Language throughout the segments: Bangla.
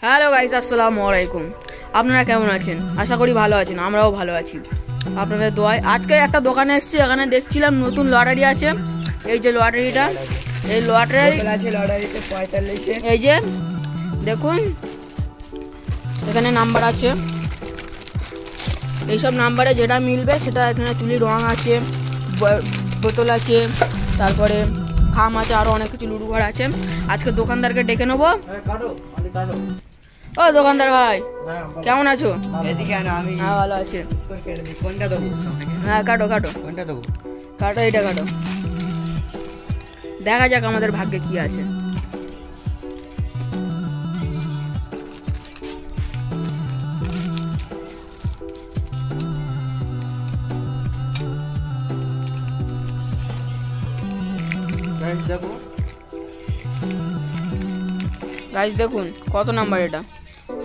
হ্যালো গাইস, আসসালামু আলাইকুম। আপনারা কেমন আছেন? আশা করি ভালো আছেন, আমরাও ভালো আছি আপনাদের দোয়ায়। আজকে একটা দোকানে এসেছি, এখানে দেখছিলাম নতুন লটারি আছে। এই যে লটারিটা, এই লটারি আছে লটারিতে 45-এ। এই যে দেখুন, এখানে নাম্বার আছে। এইসব নাম্বারে যেটা মিলবে সেটা, এখানে তুলি রং আছে, বোতল আছে, তারপরে খাম আছে, আরও অনেক কিছু লুডু ঘর আছে। আজকে দোকানদারকে ডেকে নেবো। ও দোকানদার ভাই, কেমন আছো? হ্যাঁ, ভালো আছে। কোনটা দেবো? হ্যাঁ, কাটো কাটো, কোনটা দেবো? কাটো, এটা কাটো। দেখা যাক আমাদের ভাগ্যে কি আছে। গাইস দেখুন কত নাম্বার, এটা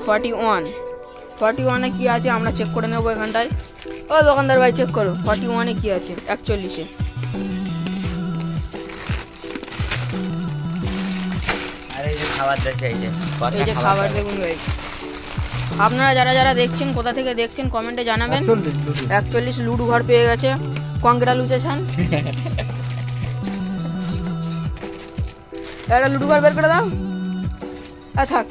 41-এ কি আছে আমরা চেক করে নেবো এখানটায়। ও দোকানদার ভাই, চেক করো 41-এ কি আছে। 41-এ আরে এই যে খাবার দিচ্ছে, এই যে খাবার দেখুন গাইস। আপনারা যারা যারা দেখছেন, কোথা থেকে দেখছেন কমেন্টে জানাবেন। 41 লুডু ঘর পেয়ে গেছে, কংগ্রাচুলেশন। একটা লুডু ঘর বের করে দাও। থাক,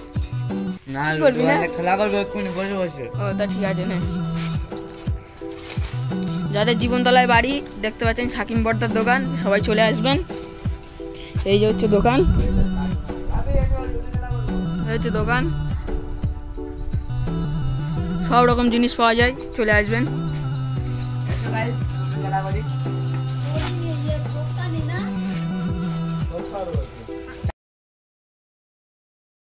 না কি করবি না? খেলা করবে এক্ষুনি বসে বসে। ও তা ঠিক আছে না। যাদের জীবনতলায় বাড়ি দেখতে পাচ্ছেন, সাকিম বর্দার দোকান, সবাই চলে আসবেন। এই যে হচ্ছে দোকান, এই হচ্ছে দোকান, সব রকম জিনিস পাওয়া যায়, চলে আসবেন।